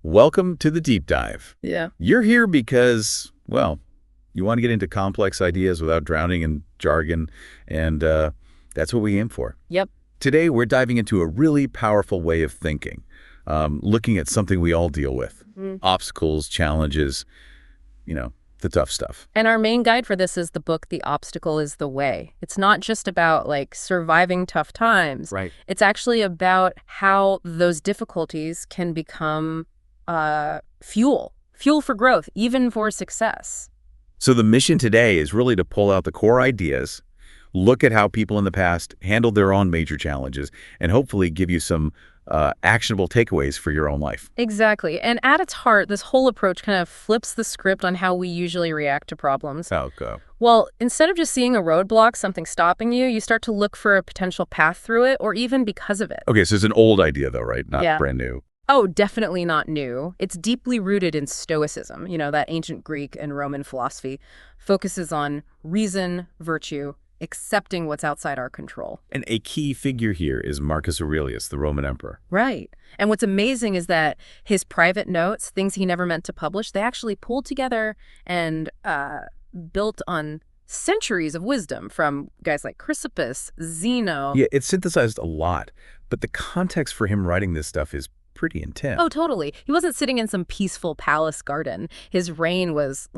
welcome to the deep dive. Yeah. You're here because, well, you want to get into complex ideas without drowning in jargon, and that's what we aim for. Yep. Today, we're diving into a really powerful way of thinking, looking at something we all deal with, obstacles, challenges, the tough stuff. And our main guide for this is the book, The Obstacle is the Way. It's not just about, surviving tough times. Right. It's actually about how those difficulties can become fuel for growth, even for success. So the mission today is really to pull out the core ideas, look at how people in the past handled their own major challenges, and hopefully give you some actionable takeaways for your own life. Exactly. And at its heart, this whole approach kind of flips the script on how we usually react to problems. How go? Well, instead of just seeing a roadblock, something stopping you, you start to look for a potential path through it, or even because of it. Okay, so it's an old idea though, right? Not brand new. Oh, definitely not new. It's deeply rooted in Stoicism. That ancient Greek and Roman philosophy focuses on reason, virtue, accepting what's outside our control. And a key figure here is Marcus Aurelius, the Roman emperor. Right. And what's amazing is that his private notes, things he never meant to publish, they actually pulled together and built on centuries of wisdom from guys like Chrysippus, Zeno. Yeah, it's synthesized a lot, but the context for him writing this stuff is pretty intense. Oh, totally. He wasn't sitting in some peaceful palace garden. His reign was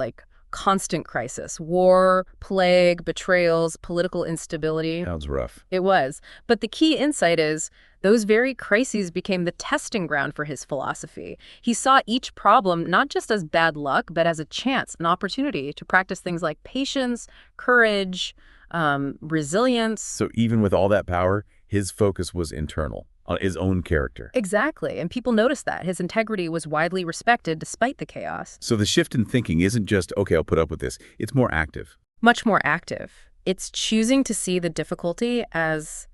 constant crisis, war, plague, betrayals, political instability. Sounds rough. It was. But the key insight is those very crises became the testing ground for his philosophy. He saw each problem not just as bad luck, but as a chance, an opportunity to practice things like patience, courage, resilience. So even with all that power, his focus was internal, on his own character. Exactly. And people noticed that. His integrity was widely respected despite the chaos. So the shift in thinking isn't just, okay, I'll put up with this. It's more active. Much more active. It's choosing to see the difficulty as,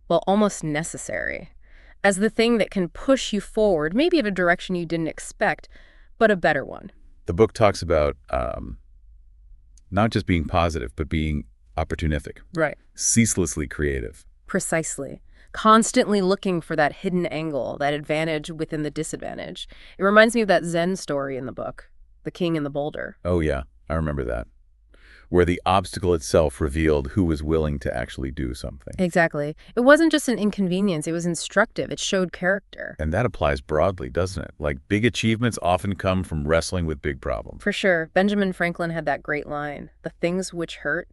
almost necessary. As the thing that can push you forward, maybe in a direction you didn't expect, but a better one. The book talks about not just being positive, but being opportunistic. Right. Ceaselessly creative. Precisely. Constantly looking for that hidden angle, that advantage within the disadvantage. It reminds me of that Zen story in the book, The King and the Boulder. Oh, yeah. I remember that. Where the obstacle itself revealed who was willing to actually do something. Exactly. It wasn't just an inconvenience. It was instructive. It showed character. And that applies broadly, doesn't it? Big achievements often come from wrestling with big problems. For sure. Benjamin Franklin had that great line, "The things which hurt,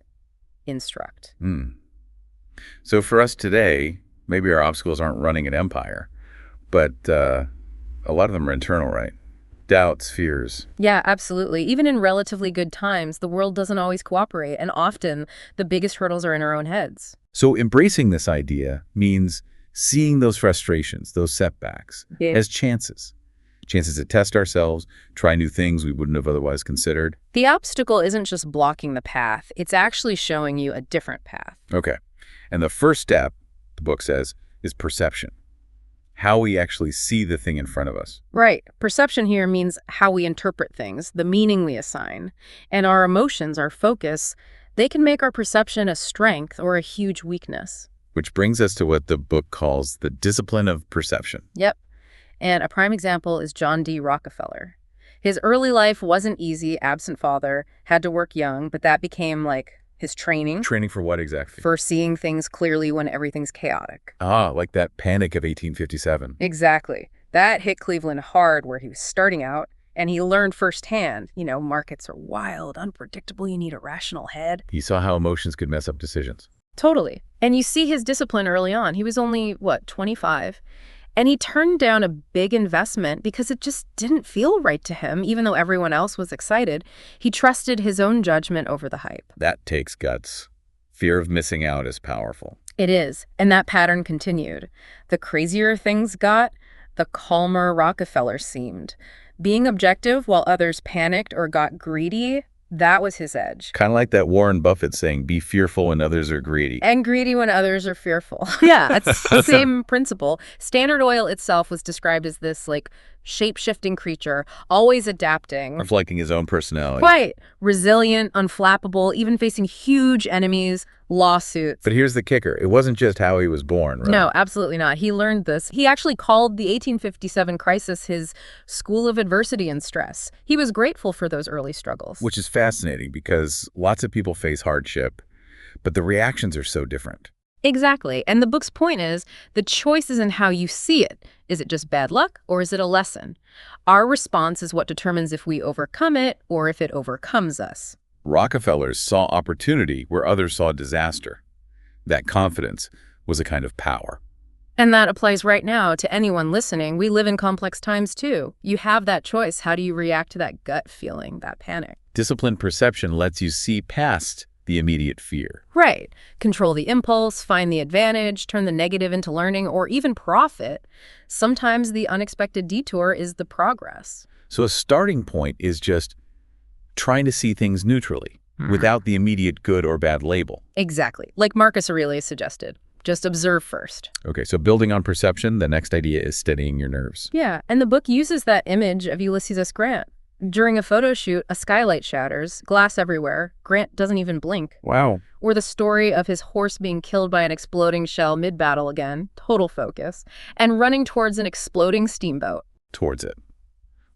instruct." So for us today, maybe our obstacles aren't running an empire, but a lot of them are internal, right? Doubts, fears. Yeah, absolutely. Even in relatively good times, the world doesn't always cooperate, and often the biggest hurdles are in our own heads. So embracing this idea means seeing those frustrations, those setbacks, as chances. Chances to test ourselves, try new things we wouldn't have otherwise considered. The obstacle isn't just blocking the path, it's actually showing you a different path. Okay. And the first step, the book says, is perception. How we actually see the thing in front of us. Right. Perception here means how we interpret things, the meaning we assign. And our emotions, our focus, they can make our perception a strength or a huge weakness. Which brings us to what the book calls the discipline of perception. Yep. And a prime example is John D. Rockefeller. His early life wasn't easy, absent father, had to work young, but that became his training. Training for what exactly? For seeing things clearly when everything's chaotic. Like that panic of 1857. Exactly. That hit Cleveland hard where he was starting out, and he learned firsthand, markets are wild, unpredictable, you need a rational head. He saw how emotions could mess up decisions. Totally. And you see his discipline early on. He was only, 25? And he turned down a big investment because it just didn't feel right to him, even though everyone else was excited. He trusted his own judgment over the hype. That takes guts. Fear of missing out is powerful. It is. And that pattern continued. The crazier things got, the calmer Rockefeller seemed. Being objective while others panicked or got greedy, that was his edge. Kind of like that Warren Buffett saying, be fearful when others are greedy. And greedy when others are fearful. Yeah, it's the same principle. Standard Oil itself was described as this shape-shifting creature, always adapting. Reflecting his own personality. Quite resilient, unflappable, even facing huge enemies, lawsuits. But here's the kicker. It wasn't just how he was born, right? No, absolutely not. He learned this. He actually called the 1857 crisis his school of adversity and stress. He was grateful for those early struggles. Which is fascinating because lots of people face hardship, but the reactions are so different. Exactly. And the book's point is, the choice is in how you see it. Is it just bad luck, or is it a lesson? Our response is what determines if we overcome it or if it overcomes us. Rockefeller saw opportunity where others saw disaster. That confidence was a kind of power. And that applies right now to anyone listening. We live in complex times too. You have that choice. How do you react to that gut feeling, that panic? Disciplined perception lets you see past the immediate fear. Right. Control the impulse, find the advantage, turn the negative into learning, or even profit. Sometimes the unexpected detour is the progress. So a starting point is just trying to see things neutrally, without the immediate good or bad label. Exactly. Like Marcus Aurelius suggested. Just observe first. Okay, so building on perception, the next idea is steadying your nerves. Yeah, and the book uses that image of Ulysses S. Grant. During a photo shoot, a skylight shatters, glass everywhere. Grant doesn't even blink. Wow. Or the story of his horse being killed by an exploding shell mid-battle again, total focus, and running towards an exploding steamboat. Towards it.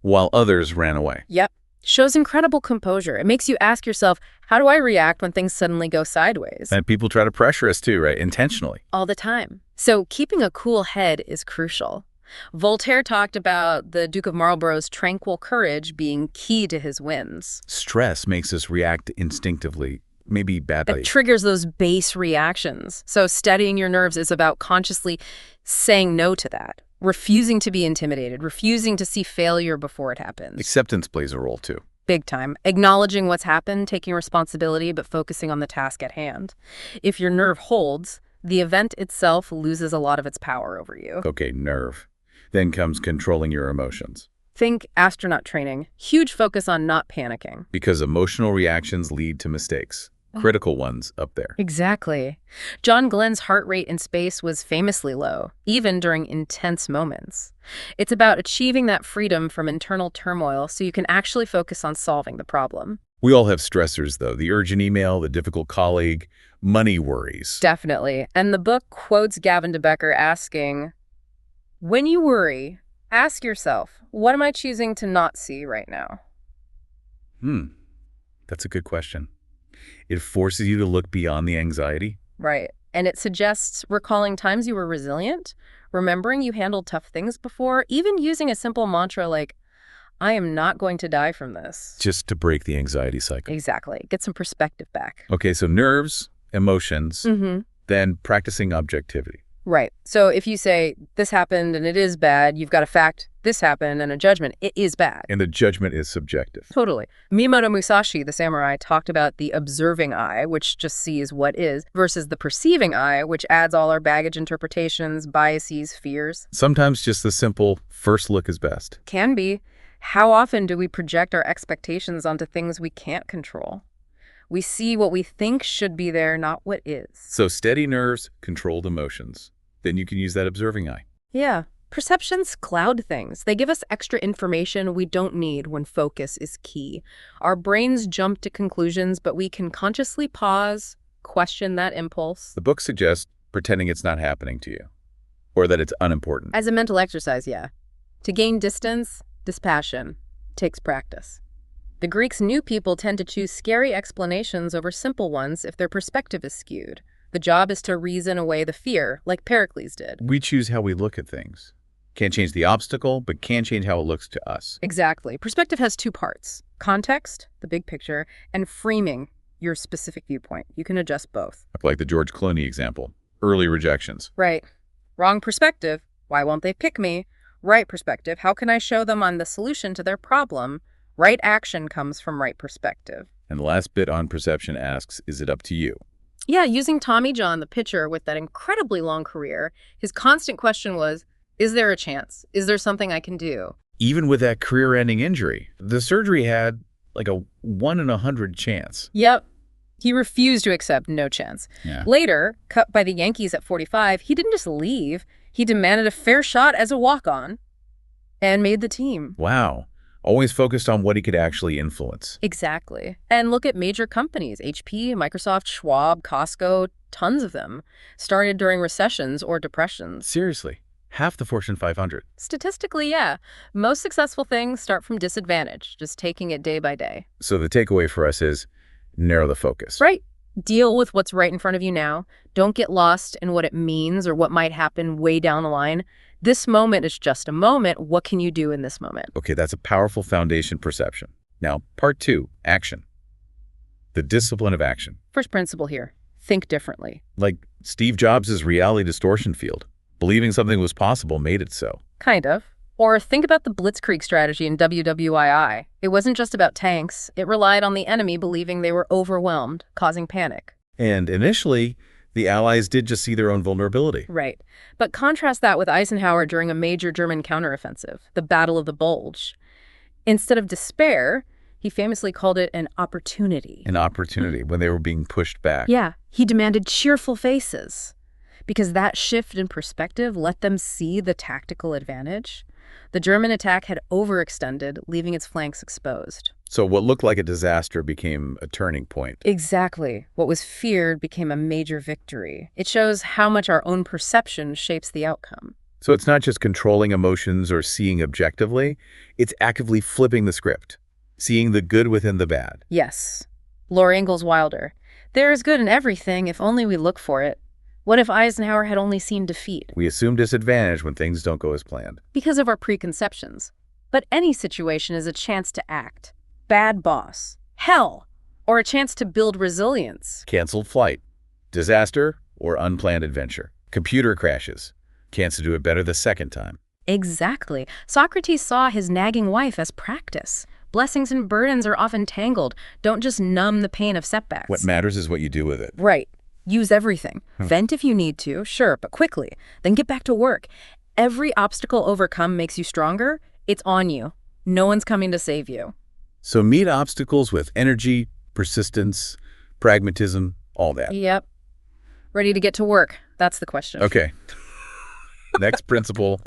While others ran away. Yep. Shows incredible composure. It makes you ask yourself, how do I react when things suddenly go sideways? And people try to pressure us too, right? Intentionally. All the time. So keeping a cool head is crucial. Voltaire talked about the Duke of Marlborough's tranquil courage being key to his wins. Stress makes us react instinctively, maybe badly. It triggers those base reactions. So steadying your nerves is about consciously saying no to that, refusing to be intimidated, refusing to see failure before it happens. Acceptance plays a role too. Big time. Acknowledging what's happened, taking responsibility, but focusing on the task at hand. If your nerve holds, the event itself loses a lot of its power over you. Okay, nerve. Then comes controlling your emotions. Think astronaut training. Huge focus on not panicking. Because emotional reactions lead to mistakes. Critical ones up there. Exactly. John Glenn's heart rate in space was famously low, even during intense moments. It's about achieving that freedom from internal turmoil so you can actually focus on solving the problem. We all have stressors, though. The urgent email, the difficult colleague, money worries. Definitely. And the book quotes Gavin de Becker asking, when you worry, ask yourself, what am I choosing to not see right now? That's a good question. It forces you to look beyond the anxiety. Right. And it suggests recalling times you were resilient, remembering you handled tough things before, even using a simple mantra like, I am not going to die from this. Just to break the anxiety cycle. Exactly. Get some perspective back. Okay, so nerves, emotions, then practicing objectivity. Right. So if you say, this happened and it is bad, you've got a fact, this happened, and a judgment, it is bad. And the judgment is subjective. Totally. Miyamoto Musashi, the samurai, talked about the observing eye, which just sees what is, versus the perceiving eye, which adds all our baggage interpretations, biases, fears. Sometimes just the simple first look is best. Can be. How often do we project our expectations onto things we can't control? We see what we think should be there, not what is. So steady nerves, controlled emotions. Then you can use that observing eye. Yeah. Perceptions cloud things. They give us extra information we don't need when focus is key. Our brains jump to conclusions, but we can consciously pause, question that impulse. The book suggests pretending it's not happening to you, or that it's unimportant. As a mental exercise, yeah. To gain distance, dispassion, takes practice. The Greeks knew people tend to choose scary explanations over simple ones if their perspective is skewed. The job is to reason away the fear, like Pericles did. We choose how we look at things. Can't change the obstacle, but can change how it looks to us. Exactly. Perspective has two parts. Context, the big picture, and framing, your specific viewpoint. You can adjust both. Like the George Clooney example. Early rejections. Right. Wrong perspective. Why won't they pick me? Right perspective. How can I show them I'm the solution to their problem? Right action comes from right perspective. And the last bit on perception asks, is it up to you? Yeah, using Tommy John, the pitcher, with that incredibly long career, his constant question was, is there a chance? Is there something I can do? Even with that career-ending injury, the surgery had like a 1 in 100 chance. Yep. He refused to accept no chance. Yeah. Later, cut by the Yankees at 45, he didn't just leave. He demanded a fair shot as a walk-on. And made the team. Wow. Always focused on what he could actually influence. Exactly. And look at major companies, HP, Microsoft, Schwab, Costco, tons of them, started during recessions or depressions. Seriously, half the Fortune 500. Statistically, yeah. Most successful things start from disadvantage, just taking it day by day. So the takeaway for us is narrow the focus. Right. Deal with what's right in front of you now. Don't get lost in what it means or what might happen way down the line. This moment is just a moment. What can you do in this moment? Okay, that's a powerful foundation perception. Now, part 2, action. The discipline of action. First principle here, think differently. Like Steve Jobs' reality distortion field. Believing something was possible made it so. Kind of. Or think about the Blitzkrieg strategy in WWII. It wasn't just about tanks. It relied on the enemy believing they were overwhelmed, causing panic. And initially, the Allies did just see their own vulnerability. Right. But contrast that with Eisenhower during a major German counteroffensive, the Battle of the Bulge. Instead of despair, he famously called it an opportunity. An opportunity when they were being pushed back. Yeah, he demanded cheerful faces. Because that shift in perspective let them see the tactical advantage. The German attack had overextended, leaving its flanks exposed. So what looked like a disaster became a turning point. Exactly. What was feared became a major victory. It shows how much our own perception shapes the outcome. So it's not just controlling emotions or seeing objectively, it's actively flipping the script, seeing the good within the bad. Yes. Laura Ingalls Wilder. There is good in everything if only we look for it. What if Eisenhower had only seen defeat? We assume disadvantage when things don't go as planned. Because of our preconceptions. But any situation is a chance to act. Bad boss. Hell. Or a chance to build resilience. Canceled flight. Disaster or unplanned adventure. Computer crashes. Chance to do it better the second time. Exactly. Socrates saw his nagging wife as practice. Blessings and burdens are often tangled. Don't just numb the pain of setbacks. What matters is what you do with it. Right. Use everything. Vent if you need to, sure, but quickly. Then get back to work. Every obstacle overcome makes you stronger. It's on you. No one's coming to save you. So meet obstacles with energy, persistence, pragmatism, all that. Yep. Ready to get to work? That's the question. Okay. Next principle,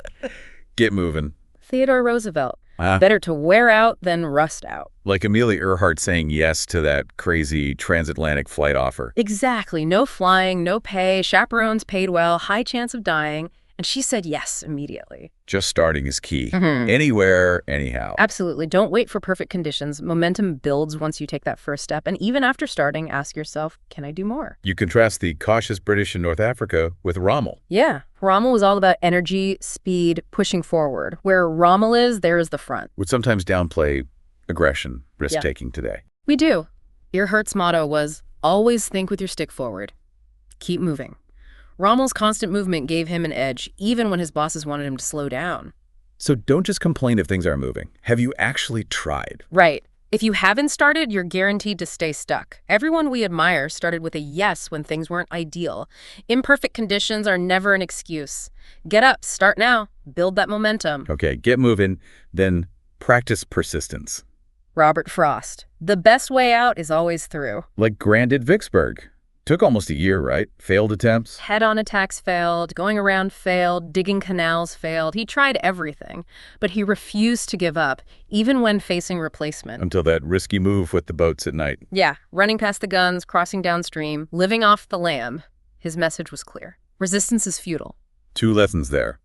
get moving. Theodore Roosevelt. Better to wear out than rust out. Like Amelia Earhart saying yes to that crazy transatlantic flight offer. Exactly. No flying, no pay, chaperones paid well, high chance of dying. And she said yes immediately. Just starting is key. Anywhere, anyhow. Absolutely. Don't wait for perfect conditions. Momentum builds once you take that first step. And even after starting, ask yourself, can I do more? You contrast the cautious British in North Africa with Rommel. Yeah. Rommel was all about energy, speed, pushing forward. Where Rommel is, there is the front. Would sometimes downplay aggression, risk-taking today. We do. Earhart's motto was, always think with your stick forward. Keep moving. Rommel's constant movement gave him an edge, even when his bosses wanted him to slow down. So don't just complain if things aren't moving. Have you actually tried? Right. If you haven't started, you're guaranteed to stay stuck. Everyone we admire started with a yes when things weren't ideal. Imperfect conditions are never an excuse. Get up, start now, build that momentum. Okay, get moving, then practice persistence. Robert Frost. The best way out is always through. Like Grant at Vicksburg. Took almost a year, right? Failed attempts? Head-on attacks failed, going around failed, digging canals failed. He tried everything, but he refused to give up, even when facing replacement. Until that risky move with the boats at night. Yeah, running past the guns, crossing downstream, living off the lamb. His message was clear. Resistance is futile. 2 lessons there.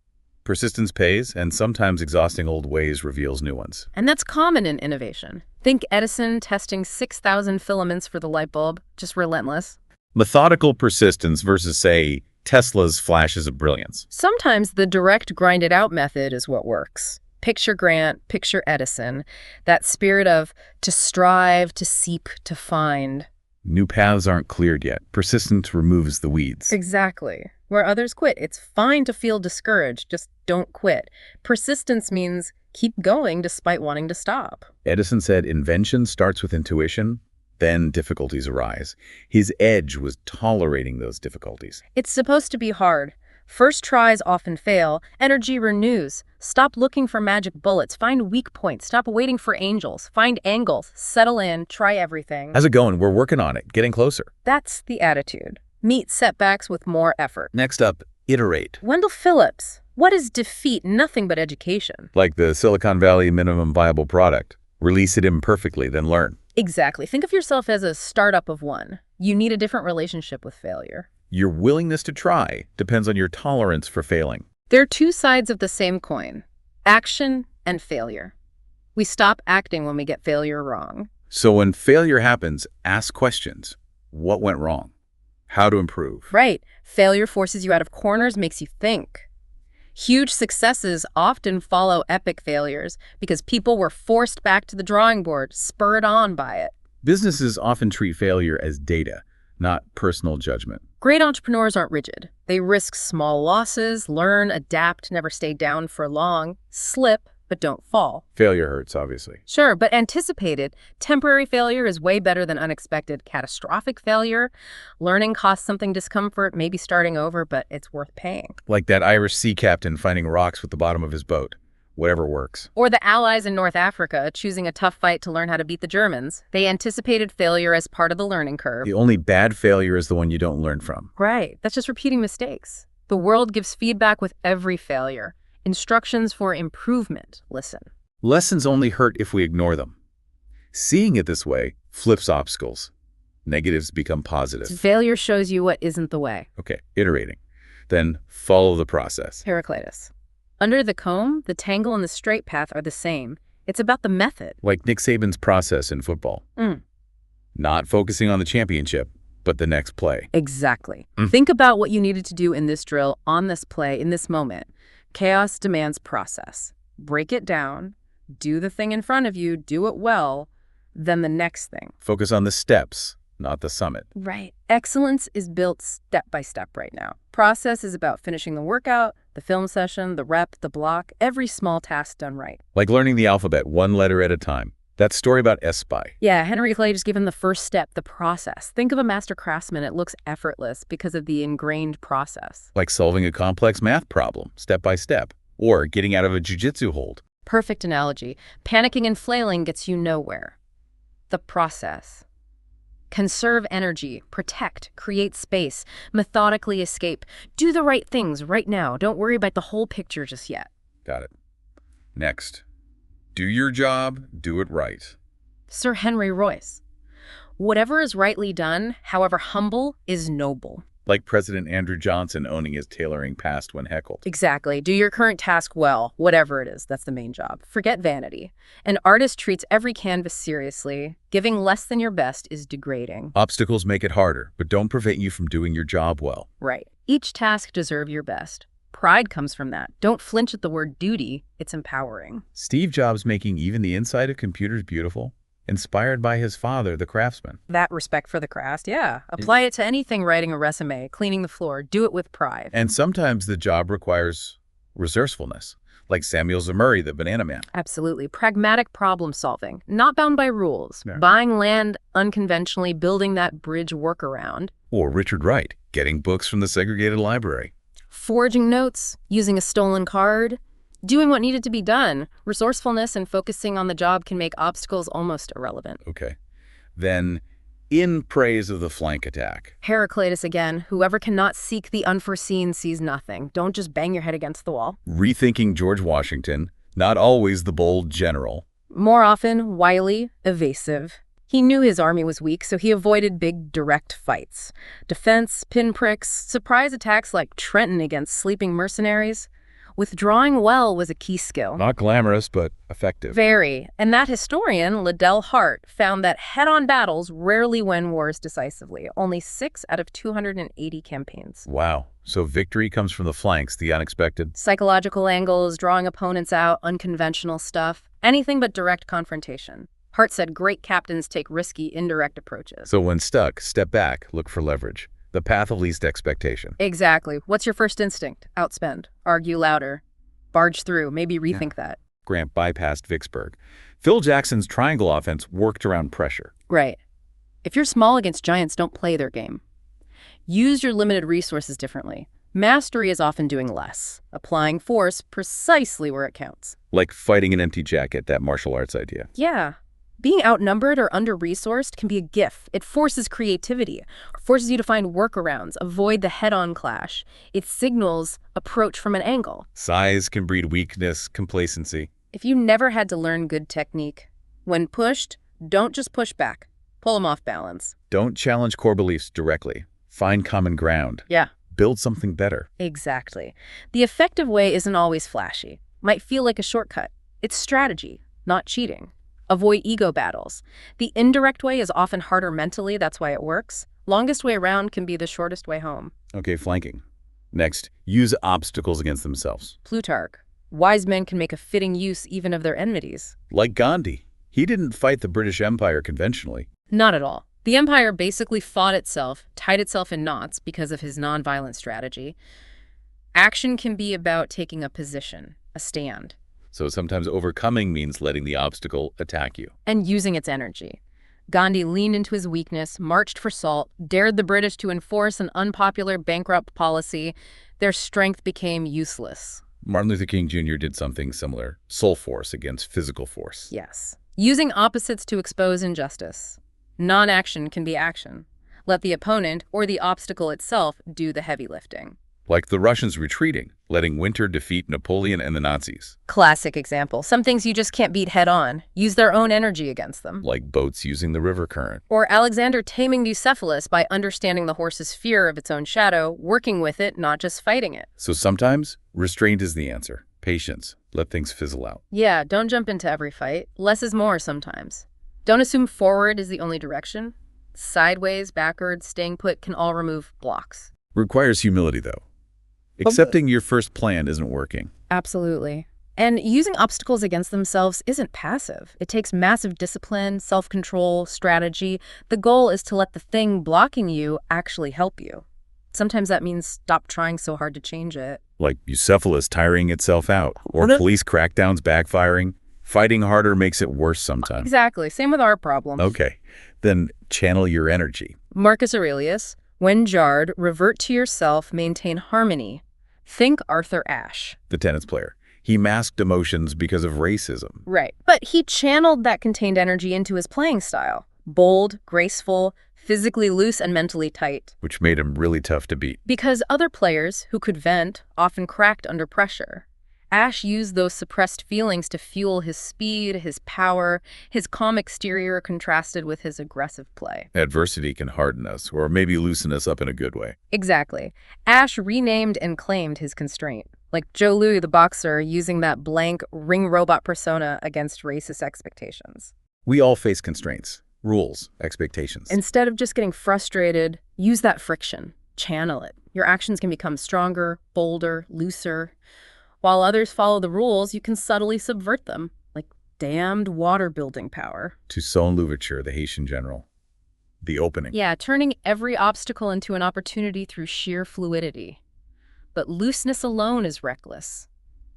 Persistence pays, and sometimes exhausting old ways reveals new ones. And that's common in innovation. Think Edison testing 6,000 filaments for the light bulb, just relentless. Methodical persistence versus, say, Tesla's flashes of brilliance. Sometimes the direct grind-it-out method is what works. Picture Grant, picture Edison. That spirit of to strive, to seek, to find. New paths aren't cleared yet. Persistence removes the weeds. Exactly. Where others quit, it's fine to feel discouraged, just don't quit. Persistence means keep going despite wanting to stop. Edison said invention starts with intuition. Then difficulties arise. His edge was tolerating those difficulties. It's supposed to be hard. First tries often fail. Energy renews. Stop looking for magic bullets. Find weak points. Stop waiting for angels. Find angles. Settle in. Try everything. How's it going? We're working on it. Getting closer. That's the attitude. Meet setbacks with more effort. Next up, iterate. Wendell Phillips. What is defeat? Nothing but education. Like the Silicon Valley minimum viable product. Release it imperfectly, then learn. Exactly. Think of yourself as a startup of one. You need a different relationship with failure. Your willingness to try depends on your tolerance for failing. There are two sides of the same coin: action and failure. We stop acting when we get failure wrong. So when failure happens, ask questions. What went wrong? How to improve? Right. Failure forces you out of corners, makes you think. Huge successes often follow epic failures because people were forced back to the drawing board, spurred on by it. Businesses often treat failure as data, not personal judgment. Great entrepreneurs aren't rigid. They risk small losses, learn, adapt, never stay down for long, slip, but don't fall. Failure hurts, obviously. Sure, but anticipated, temporary failure is way better than unexpected catastrophic failure. Learning costs something discomfort, maybe starting over, but it's worth paying. Like that Irish sea captain finding rocks with the bottom of his boat. Whatever works. Or the Allies in North Africa choosing a tough fight to learn how to beat the Germans. They anticipated failure as part of the learning curve. The only bad failure is the one you don't learn from. Right, that's just repeating mistakes. The world gives feedback with every failure. Instructions for improvement. Listen. Lessons only hurt if we ignore them. Seeing it this way flips obstacles. Negatives become positive. Failure shows you what isn't the way. Okay, iterating. Then follow the process. Heraclitus. Under the comb, the tangle and the straight path are the same. It's about the method. Like Nick Saban's process in football. Not focusing on the championship, but the next play. Exactly. Think about what you needed to do in this drill, on this play, in this moment. Chaos demands process. Break it down, do the thing in front of you, do it well, then the next thing. Focus on the steps, not the summit. Right. Excellence is built step by step right now. Process is about finishing the workout, the film session, the rep, the block, every small task done right. Like learning the alphabet one letter at a time. That story about S-Spy. Yeah, Henry Clay just gave him the first step, the process. Think of a master craftsman. It looks effortless because of the ingrained process. Like solving a complex math problem, step by step. Or getting out of a jiu-jitsu hold. Perfect analogy. Panicking and flailing gets you nowhere. The process. Conserve energy, protect, create space, methodically escape. Do the right things right now. Don't worry about the whole picture just yet. Got it. Next. Do your job, do it right. Sir Henry Royce. Whatever is rightly done, however humble, is noble. Like President Andrew Johnson owning his tailoring past when heckled. Exactly. Do your current task well, whatever it is. That's the main job. Forget vanity. An artist treats every canvas seriously. Giving less than your best is degrading. Obstacles make it harder, but don't prevent you from doing your job well. Right. Each task deserves your best. Pride comes from that. Don't flinch at the word duty. It's empowering. Steve Jobs making even the inside of computers beautiful, inspired by his father, the craftsman. That respect for the craft, yeah. Apply it to anything, writing a resume, cleaning the floor. Do it with pride. And sometimes the job requires resourcefulness, like Samuel Zemurray, the banana man. Absolutely. Pragmatic problem solving, not bound by rules. Yeah. Buying land unconventionally, building that bridge workaround. Or Richard Wright, getting books from the segregated library. Forging notes, using a stolen card, doing what needed to be done. Resourcefulness and focusing on the job can make obstacles almost irrelevant. Okay. Then, in praise of the flank attack. Heraclitus again. Whoever cannot seek the unforeseen sees nothing. Don't just bang your head against the wall. Rethinking George Washington, not always the bold general. More often, wily, evasive. He knew his army was weak, so he avoided big, direct fights. Defense, pinpricks, surprise attacks like Trenton against sleeping mercenaries. Withdrawing well was a key skill. Not glamorous, but effective. Very. And that historian, Liddell Hart, found that head-on battles rarely win wars decisively. Only 6 out of 280 campaigns. Wow. So victory comes from the flanks, the unexpected. Psychological angles, drawing opponents out, unconventional stuff. Anything but direct confrontation. Hart said great captains take risky, indirect approaches. So when stuck, step back, look for leverage. The path of least expectation. Exactly. What's your first instinct? Outspend. Argue louder. Barge through. Maybe rethink that. Grant bypassed Vicksburg. Phil Jackson's triangle offense worked around pressure. Right. If you're small against giants, don't play their game. Use your limited resources differently. Mastery is often doing less, applying force precisely where it counts. Like fighting an empty jacket, that martial arts idea. Yeah. Being outnumbered or under-resourced can be a gift. It forces creativity, forces you to find workarounds, avoid the head-on clash. It signals approach from an angle. Size can breed weakness, complacency. If you never had to learn good technique, when pushed, don't just push back. Pull them off balance. Don't challenge core beliefs directly. Find common ground. Yeah, Build something better. exactly. The effective way isn't always flashy. Might feel like a shortcut. It's strategy, not cheating. Avoid ego battles. The indirect way is often harder mentally, that's why it works. Longest way around can be the shortest way home. Okay, flanking. Next, use obstacles against themselves. Plutarch. Wise men can make a fitting use even of their enmities. Like Gandhi. He didn't fight the British Empire conventionally. Not at all. The empire basically fought itself, tied itself in knots because of his nonviolent strategy. Action can be about taking a position, a stand, So sometimes overcoming means letting the obstacle attack you. and using its energy. Gandhi leaned into his weakness, marched for salt, dared the British to enforce an unpopular bankrupt policy. Their strength became useless. Martin Luther King Jr. did something similar. Soul force against physical force. Yes. Using opposites to expose injustice. Non-action can be action. Let the opponent or the obstacle itself do the heavy lifting. Like the Russians retreating, letting winter defeat Napoleon and the Nazis. Classic example. Some things you just can't beat head on. Use their own energy against them. Like boats using the river current. Or Alexander taming Bucephalus by understanding the horse's fear of its own shadow, working with it, not just fighting it. So sometimes, restraint is the answer. Patience. Let things fizzle out. Yeah, don't jump into every fight. Less is more sometimes. Don't assume forward is the only direction. Sideways, backwards, staying put can all remove blocks. Requires humility, though. Accepting your first plan isn't working. Absolutely. And using obstacles against themselves isn't passive. It takes massive discipline, self-control, strategy. The goal is to let the thing blocking you actually help you. Sometimes that means stop trying so hard to change it. Like Bucephalus tiring itself out, or police crackdowns backfiring. Fighting harder makes it worse sometimes. Exactly. Same with our problems. Okay, then channel your energy. Marcus Aurelius, when jarred, revert to yourself, maintain harmony. Think Arthur Ashe. The tennis player. He masked emotions because of racism. Right. But he channeled that contained energy into his playing style. Bold, graceful, physically loose, and mentally tight. Which made him really tough to beat. Because other players who could vent often cracked under pressure. Ashe used those suppressed feelings to fuel his speed, his power. His calm exterior contrasted with his aggressive play. Adversity can harden us, or maybe loosen us up in a good way. Exactly. Ashe renamed and claimed his constraint. Like Joe Louis, the boxer, using that blank ring robot persona against racist expectations. We all face constraints, rules, expectations. Instead of just getting frustrated, use that friction. Channel it. Your actions can become stronger, bolder, looser. While others follow the rules, you can subtly subvert them, like damned water-building power. Toussaint Louverture, the Haitian general. The opening. Yeah, turning every obstacle into an opportunity through sheer fluidity. But looseness alone is reckless.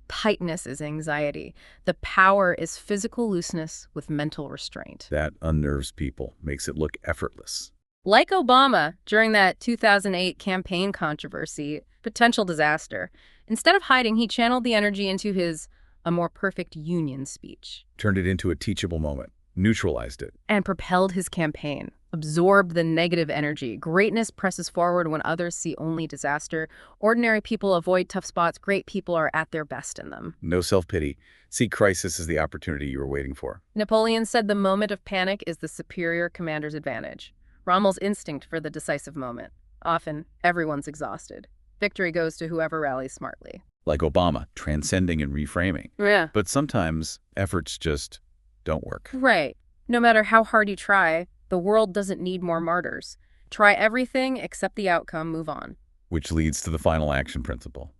Tightness is anxiety. The power is physical looseness with mental restraint. That unnerves people, makes it look effortless. Like Obama during that 2008 campaign controversy, potential disaster. Instead of hiding, he channeled the energy into his "A More Perfect Union" speech. Turned it into a teachable moment, neutralized it. And propelled his campaign. Absorbed the negative energy. Greatness presses forward when others see only disaster. Ordinary people avoid tough spots. Great people are at their best in them. No self-pity. See crisis as the opportunity you were waiting for. Napoleon said the moment of panic is the superior commander's advantage. Rommel's instinct for the decisive moment. Often, everyone's exhausted. Victory goes to whoever rallies smartly. Like Obama, transcending and reframing. Yeah. But sometimes efforts just don't work. Right. No matter how hard you try, the world doesn't need more martyrs. Try everything, accept the outcome, move on. Which leads to the final action principle.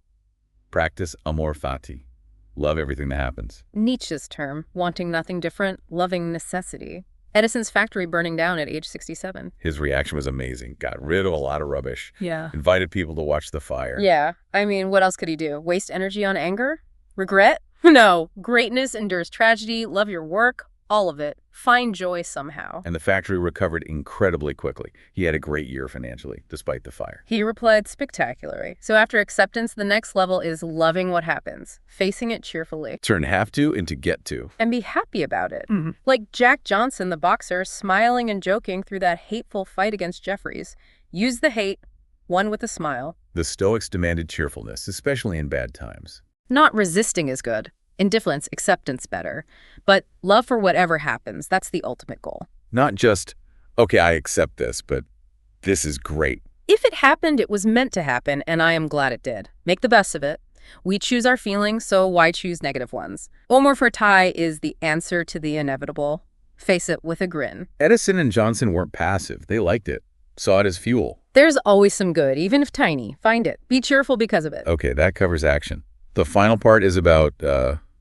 Practice amor fati. Love everything that happens. Nietzsche's term, wanting nothing different, loving necessity. Edison's factory burning down at age 67. His reaction was amazing. Got rid of a lot of rubbish. Yeah. Invited people to watch the fire. Yeah. I mean, what else could he do? Waste energy on anger? Regret? No. Greatness endures tragedy. Love your work. All of it. Find joy somehow. And the factory recovered incredibly quickly. He had a great year financially, despite the fire. He replied spectacularly. So after acceptance, the next level is loving what happens, facing it cheerfully. Turn have to into get to. And be happy about it. Like Jack Johnson, the boxer, smiling and joking through that hateful fight against Jeffries. Use the hate, won with a smile. The Stoics demanded cheerfulness, especially in bad times. Not resisting is good. Indifference, acceptance better. But love for whatever happens, that's the ultimate goal. Not just, okay, I accept this, but this is great. If it happened, it was meant to happen, and I am glad it did. Make the best of it. We choose our feelings, so why choose negative ones? Omar Fortai is the answer to the inevitable. Face it with a grin. Edison and Johnson weren't passive. They liked it, saw it as fuel. There's always some good, even if tiny. Find it. Be cheerful because of it. Okay, that covers action. The final part is about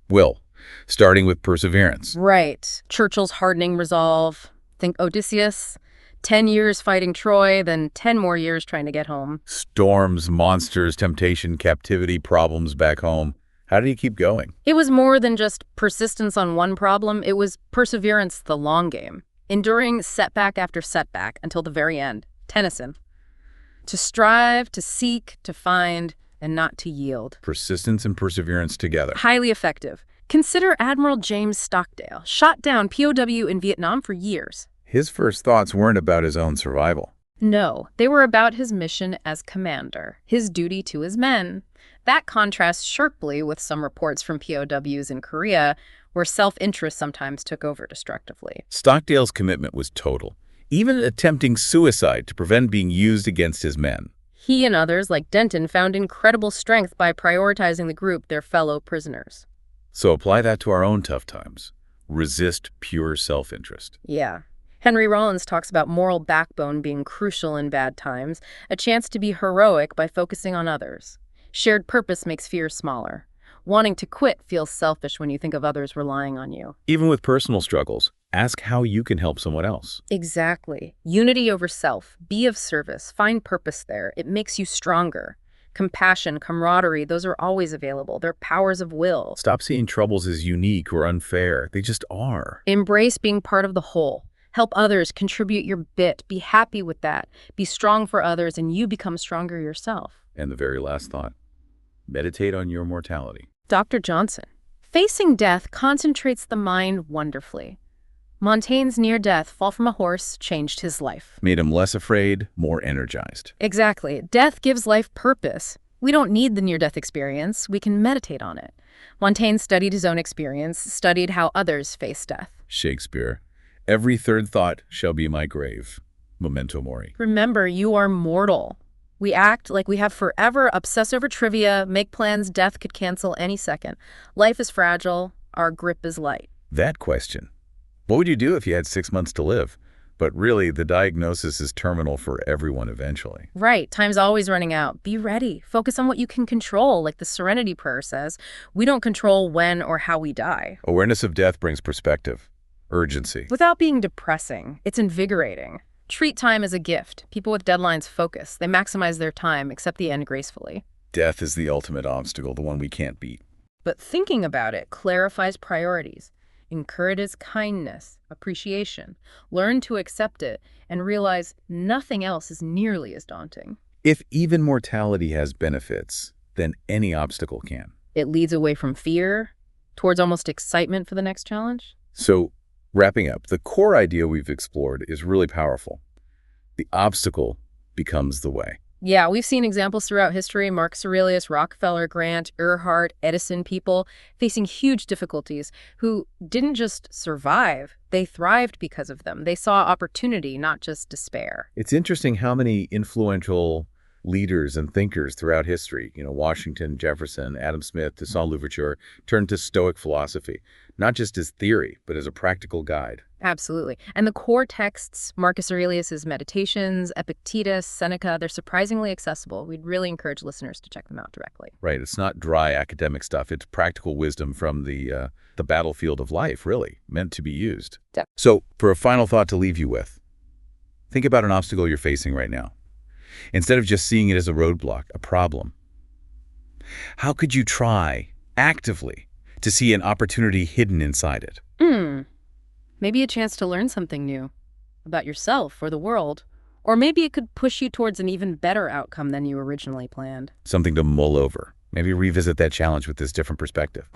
will, starting with perseverance. Right. Churchill's hardening resolve. Think Odysseus. 10 years fighting Troy, then 10 more years trying to get home. Storms, monsters, temptation, captivity, problems back home. How did he keep going? It was more than just persistence on one problem. It was perseverance the long game. Enduring setback after setback until the very end. Tennyson. To strive, to seek, to find, and not to yield. Persistence and perseverance together. Highly effective. Consider Admiral James Stockdale, shot down POW in Vietnam for years. His first thoughts weren't about his own survival. No, they were about his mission as commander, his duty to his men. That contrasts sharply with some reports from POWs in Korea, where self-interest sometimes took over destructively. Stockdale's commitment was total, even attempting suicide to prevent being used against his men. He and others, like Denton, found incredible strength by prioritizing the group, their fellow prisoners. So apply that to our own tough times. Resist pure self-interest. Yeah. Henry Rollins talks about moral backbone being crucial in bad times, a chance to be heroic by focusing on others. Shared purpose makes fear smaller. Wanting to quit feels selfish when you think of others relying on you. Even with personal struggles, ask how you can help someone else. Exactly. Unity over self. Be of service. Find purpose there. It makes you stronger. Compassion, camaraderie, those are always available. They're powers of will. Stop seeing troubles as unique or unfair. They just are. Embrace being part of the whole. Help others, contribute your bit. Be happy with that. Be strong for others, and you become stronger yourself. And the very last thought, meditate on your mortality. Dr. Johnson. Facing death concentrates the mind wonderfully. Montaigne's near-death fall from a horse changed his life. Made him less afraid, more energized. Exactly. Death gives life purpose. We don't need the near-death experience. We can meditate on it. Montaigne studied his own experience, studied how others face death. Shakespeare. Every third thought shall be my grave. Memento mori. Remember, you are mortal. We act like we have forever, obsess over trivia, make plans death could cancel any second. Life is fragile. Our grip is light. That question. What would you do if you had 6 months to live? But really, the diagnosis is terminal for everyone eventually. Right. Time's always running out. Be ready. Focus on what you can control, like the Serenity Prayer says. We don't control when or how we die. Awareness of death brings perspective, urgency. Without being depressing, it's invigorating. Treat time as a gift. People with deadlines focus. They maximize their time, accept the end gracefully. Death is the ultimate obstacle, the one we can't beat. But thinking about it clarifies priorities. Encourages kindness, appreciation. Learn to accept it and realize nothing else is nearly as daunting. If even mortality has benefits, then any obstacle can. It leads away from fear towards almost excitement for the next challenge. So, wrapping up, the core idea we've explored is really powerful. The obstacle becomes the way. Yeah, we've seen examples throughout history, Marcus Aurelius, Rockefeller, Grant, Earhart, Edison, people facing huge difficulties who didn't just survive, they thrived because of them. They saw opportunity, not just despair. It's interesting how many influential leaders and thinkers throughout history, Washington, Jefferson, Adam Smith, Toussaint Louverture, turned to Stoic philosophy, not just as theory, but as a practical guide. Absolutely. And the core texts, Marcus Aurelius's Meditations, Epictetus, Seneca, they're surprisingly accessible. We'd really encourage listeners to check them out directly. Right. It's not dry academic stuff. It's practical wisdom from the battlefield of life, really, meant to be used. So, for a final thought to leave you with, think about an obstacle you're facing right now. Instead of just seeing it as a roadblock, a problem, how could you try, actively, to see an opportunity hidden inside it? Maybe a chance to learn something new about yourself or the world. Or maybe it could push you towards an even better outcome than you originally planned. Something to mull over. Maybe revisit that challenge with this different perspective.